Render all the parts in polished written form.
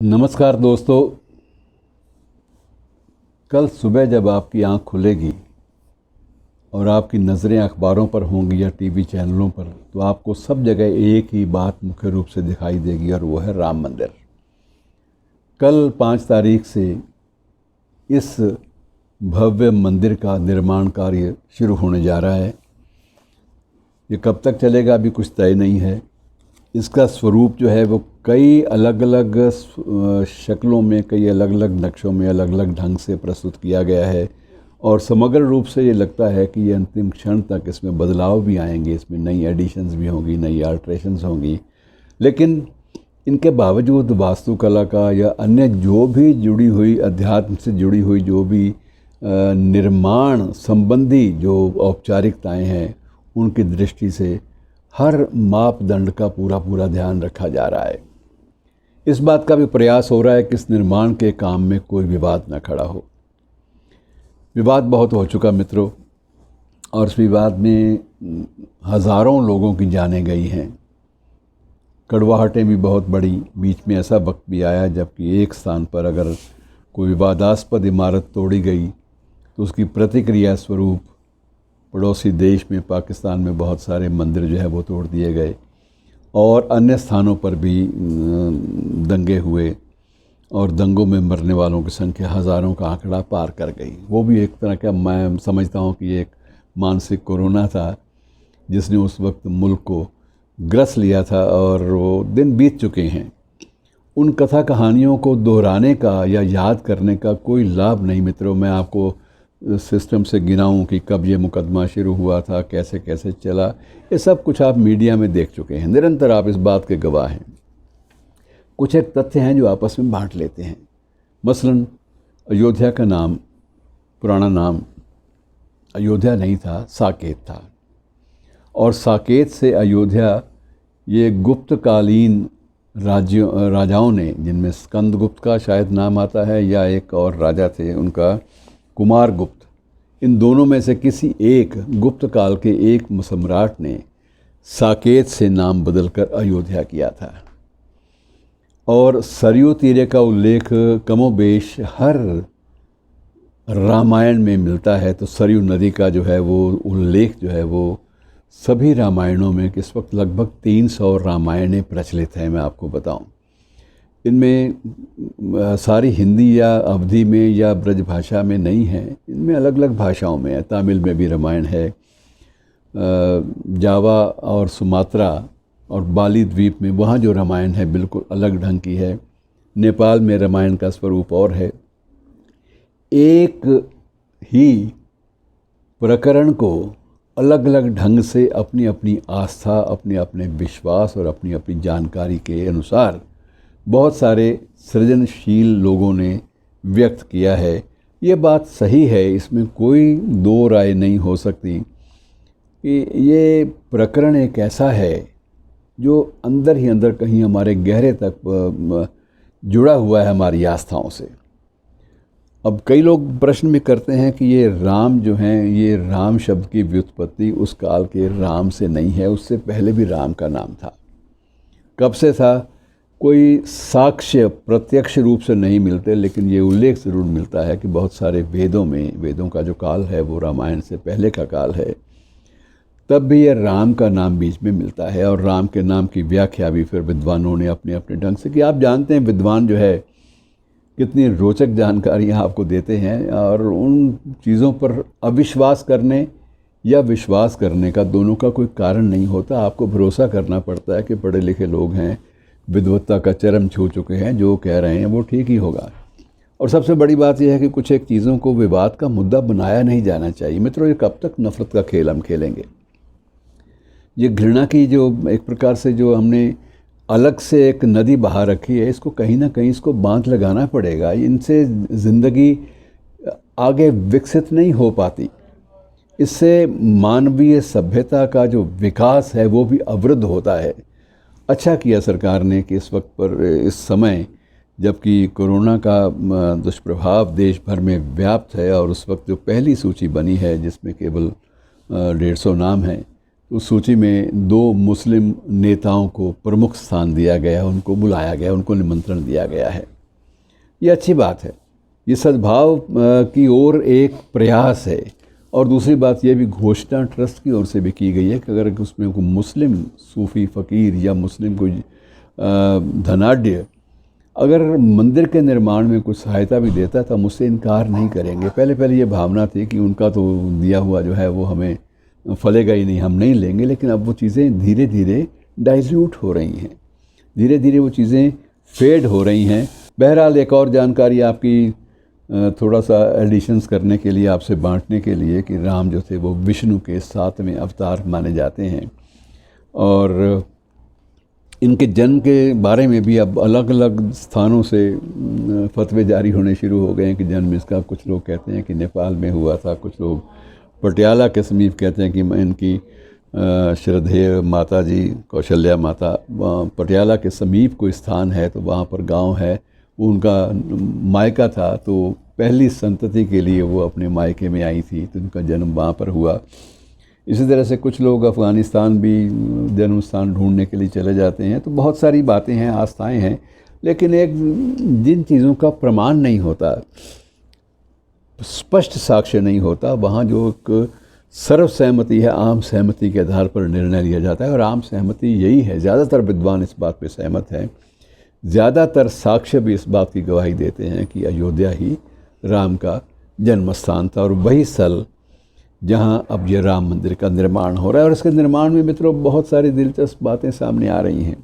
नमस्कार दोस्तों। कल सुबह जब आपकी आंख खुलेगी और आपकी नज़रें अखबारों पर होंगी या टीवी चैनलों पर, तो आपको सब जगह एक ही बात मुख्य रूप से दिखाई देगी और वो है राम मंदिर। कल 5 तारीख से इस भव्य मंदिर का निर्माण कार्य शुरू होने जा रहा है। ये कब तक चलेगा अभी कुछ तय नहीं है। इसका स्वरूप जो है वो कई अलग अलग शक्लों में, कई अलग अलग नक्शों में, अलग अलग ढंग से प्रस्तुत किया गया है और समग्र रूप से ये लगता है कि ये अंतिम क्षण तक इसमें बदलाव भी आएंगे, इसमें नई एडिशंस भी होंगी, नई अल्ट्रेशंस होंगी। लेकिन इनके बावजूद वास्तुकला का या अन्य जो भी जुड़ी हुई, अध्यात्म से जुड़ी हुई जो भी निर्माण संबंधी जो औपचारिकताएं हैं, उनकी दृष्टि से हर मापदंड का पूरा ध्यान रखा जा रहा है। इस बात का भी प्रयास हो रहा है कि इस निर्माण के काम में कोई विवाद न खड़ा हो। विवाद बहुत हो चुका मित्रों, और इस विवाद में हज़ारों लोगों की जानें गई हैं, कड़वाहटें भी बहुत बड़ी। बीच में ऐसा वक्त भी आया जबकि एक स्थान पर अगर कोई विवादास्पद इमारत तोड़ी गई तो उसकी प्रतिक्रिया स्वरूप पड़ोसी देश में, पाकिस्तान में बहुत सारे मंदिर जो है वो तोड़ दिए गए और अन्य स्थानों पर भी दंगे हुए और दंगों में मरने वालों की संख्या हज़ारों का आंकड़ा पार कर गई। वो भी एक तरह का, मैं समझता हूँ कि एक मानसिक कोरोना था जिसने उस वक्त मुल्क को ग्रस लिया था और वो दिन बीत चुके हैं। उन कथा कहानियों को दोहराने का या याद करने का कोई लाभ नहीं मित्रों। मैं आपको सिस्टम से गिनाऊं कि कब ये मुकदमा शुरू हुआ था, कैसे कैसे चला, ये सब कुछ आप मीडिया में देख चुके हैं, निरंतर आप इस बात के गवाह हैं। कुछ एक तथ्य हैं जो आपस में बांट लेते हैं। मसलन अयोध्या का नाम, पुराना नाम अयोध्या नहीं था, साकेत था, और साकेत से अयोध्या ये गुप्तकालीन राजाओं ने, जिनमें स्कंदगुप्त का शायद नाम आता है या एक और राजा थे उनका कुमार गुप्त, इन दोनों में से किसी एक गुप्त काल के एक सम्राट ने साकेत से नाम बदलकर अयोध्या किया था। और सरयू तीरे का उल्लेख कमोबेश हर रामायण में मिलता है। तो सरयू नदी का जो है वो उल्लेख जो है वो सभी रामायणों में, कि इस वक्त लगभग 300 रामायणें प्रचलित हैं। मैं आपको बताऊं, इनमें सारी हिंदी या अवधी में या ब्रज भाषा में नहीं है, इनमें अलग अलग भाषाओं में है। तमिल में भी रामायण है, जावा और सुमात्रा और बाली द्वीप में वहाँ जो रामायण है बिल्कुल अलग ढंग की है। नेपाल में रामायण का स्वरूप और है। एक ही प्रकरण को अलग अलग ढंग से अपनी अपनी आस्था, अपने अपने विश्वास और अपनी अपनी जानकारी के अनुसार बहुत सारे सृजनशील लोगों ने व्यक्त किया है। ये बात सही है, इसमें कोई दो राय नहीं हो सकती कि ये प्रकरण एक ऐसा है जो अंदर ही अंदर कहीं हमारे गहरे तक जुड़ा हुआ है हमारी आस्थाओं से। अब कई लोग प्रश्न भी करते हैं कि ये राम जो हैं, ये राम शब्द की व्युत्पत्ति उस काल के राम से नहीं है, उससे पहले भी राम का नाम था। कब से था कोई साक्ष्य प्रत्यक्ष रूप से नहीं मिलते, लेकिन ये उल्लेख ज़रूर मिलता है कि बहुत सारे वेदों में, वेदों का जो काल है वो रामायण से पहले का काल है, तब भी ये राम का नाम बीच में मिलता है। और राम के नाम की व्याख्या भी फिर विद्वानों ने अपने अपने ढंग से की। आप जानते हैं विद्वान जो है कितनी रोचक जानकारियाँ आपको देते हैं, और उन चीज़ों पर अविश्वास करने या विश्वास करने का, दोनों का कोई कारण नहीं होता। आपको भरोसा करना पड़ता है कि पढ़े लिखे लोग हैं, विद्वत्ता का चरम छू चुके हैं, जो कह रहे हैं वो ठीक ही होगा। और सबसे बड़ी बात यह है कि कुछ एक चीज़ों को विवाद का मुद्दा बनाया नहीं जाना चाहिए। मित्रों, ये कब तक नफ़रत का खेल हम खेलेंगे? ये घृणा की जो एक प्रकार से जो हमने अलग से एक नदी बहा रखी है, इसको कहीं ना कहीं इसको बांध लगाना पड़ेगा। इनसे ज़िंदगी आगे विकसित नहीं हो पाती, इससे मानवीय सभ्यता का जो विकास है वो भी अवरुद्ध होता है। अच्छा किया सरकार ने कि इस वक्त पर, इस समय जबकि कोरोना का दुष्प्रभाव देश भर में व्याप्त है और उस वक्त जो पहली सूची बनी है जिसमें केवल 150 नाम हैं, उस सूची में 2 मुस्लिम नेताओं को प्रमुख स्थान दिया गया है, उनको बुलाया गया, उनको निमंत्रण दिया गया है। ये अच्छी बात है, ये सद्भाव की ओर एक प्रयास है। और दूसरी बात ये भी घोषणा ट्रस्ट की ओर से भी की गई है कि अगर उसमें कोई मुस्लिम सूफ़ी फ़कीर या मुस्लिम कोई धनाढ्य अगर मंदिर के निर्माण में कुछ सहायता भी देता है तो हम उससे इनकार नहीं करेंगे। पहले ये भावना थी कि उनका तो दिया हुआ जो है वो हमें फलेगा ही नहीं, हम नहीं लेंगे, लेकिन अब वो चीज़ें धीरे धीरे डाइल्यूट हो रही हैं, धीरे धीरे वो चीज़ें फेड हो रही हैं। बहरहाल एक और जानकारी आपकी थोड़ा सा एडिशंस करने के लिए, आपसे बांटने के लिए, कि राम जो थे वो विष्णु के 7वें अवतार माने जाते हैं। और इनके जन्म के बारे में भी अब अलग अलग स्थानों से फतवे जारी होने शुरू हो गए हैं कि जन्म इसका, कुछ लोग कहते हैं कि नेपाल में हुआ था, कुछ लोग पटियाला के समीप कहते हैं कि इनकी श्रद्धेय माता जी कौशल्या माता पटियाला के समीप कोई स्थान है तो वहाँ पर गांव है, वो उनका मायका था, तो पहली संतति के लिए वो अपने मायके में आई थी, तो उनका जन्म वहाँ पर हुआ। इसी तरह से कुछ लोग अफ़गानिस्तान भी जन्म स्थान ढूंढने के लिए चले जाते हैं। तो बहुत सारी बातें हैं, आस्थाएं हैं, लेकिन एक जिन चीज़ों का प्रमाण नहीं होता, स्पष्ट साक्ष्य नहीं होता, वहाँ जो एक सर्वसहमति है, आम सहमति के आधार पर निर्णय लिया जाता है। और आम सहमति यही है, ज़्यादातर विद्वान इस बात पे सहमत हैं, ज़्यादातर साक्ष्य भी इस बात की गवाही देते हैं कि अयोध्या ही राम का जन्म स्थान था और वही स्थल जहाँ अब ये राम मंदिर का निर्माण हो रहा है। और इसके निर्माण में मित्रों बहुत सारी दिलचस्प बातें सामने आ रही हैं।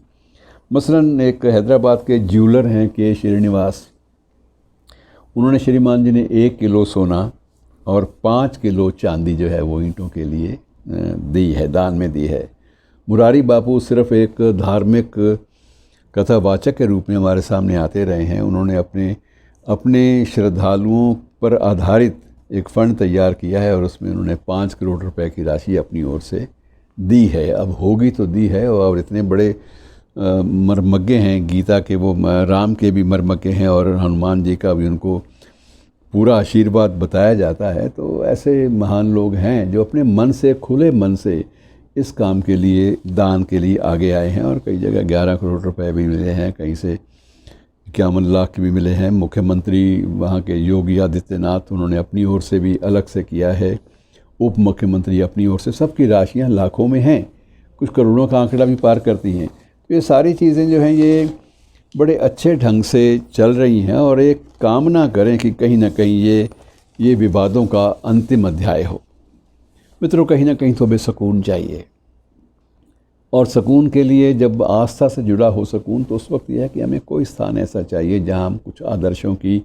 मसलन एक हैदराबाद के ज्वेलर हैं के श्रीनिवास, उन्होंने श्रीमान जी ने 1 किलो सोना और 5 किलो चांदी जो है वो ईंटों के लिए दी है, दान में दी है। मुरारी बापू सिर्फ एक धार्मिक कथावाचक के रूप में हमारे सामने आते रहे हैं। उन्होंने अपने श्रद्धालुओं पर आधारित एक फ़ंड तैयार किया है और उसमें उन्होंने 5 करोड़ रुपए की राशि अपनी ओर से दी है। अब होगी तो दी है, और इतने बड़े मर्मज्ञ हैं गीता के, वो राम के भी मर्मज्ञ हैं और हनुमान जी का भी उनको पूरा आशीर्वाद बताया जाता है। तो ऐसे महान लोग हैं जो अपने मन से, खुले मन से इस काम के लिए, दान के लिए आगे आए हैं। और कई जगह 11 करोड़ रुपए भी मिले हैं, कहीं से 51 लाख के भी मिले हैं। मुख्यमंत्री वहाँ के योगी आदित्यनाथ, उन्होंने अपनी ओर से भी अलग से किया है, उप मुख्यमंत्री अपनी ओर से, सबकी राशियाँ लाखों में हैं, कुछ करोड़ों का आंकड़ा भी पार करती हैं। तो ये सारी चीज़ें जो हैं ये बड़े अच्छे ढंग से चल रही हैं और एक कामना करें कि कहीं ना कहीं ये विवादों का अंतिम अध्याय हो। मित्रों, कहीं ना कहीं तो हमें सुकून चाहिए, और सुकून के लिए जब आस्था से जुड़ा हो सुकून, तो उस वक्त यह है कि हमें कोई स्थान ऐसा चाहिए जहां हम कुछ आदर्शों की,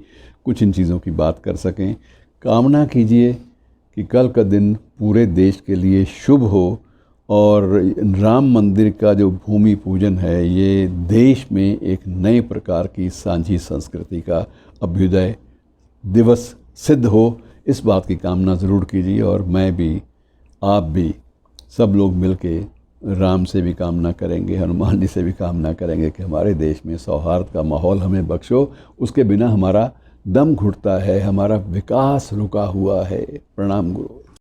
कुछ इन चीज़ों की बात कर सकें। कामना कीजिए कि कल का दिन पूरे देश के लिए शुभ हो और राम मंदिर का जो भूमि पूजन है ये देश में एक नए प्रकार की सांझी संस्कृति का अभ्युदय दिवस सिद्ध हो, इस बात की कामना ज़रूर कीजिए। और मैं भी, आप भी, सब लोग मिलके राम से भी कामना करेंगे, हनुमान जी से भी कामना करेंगे कि हमारे देश में सौहार्द का माहौल हमें बख्शो। उसके बिना हमारा दम घुटता है, हमारा विकास रुका हुआ है। प्रणाम गुरु।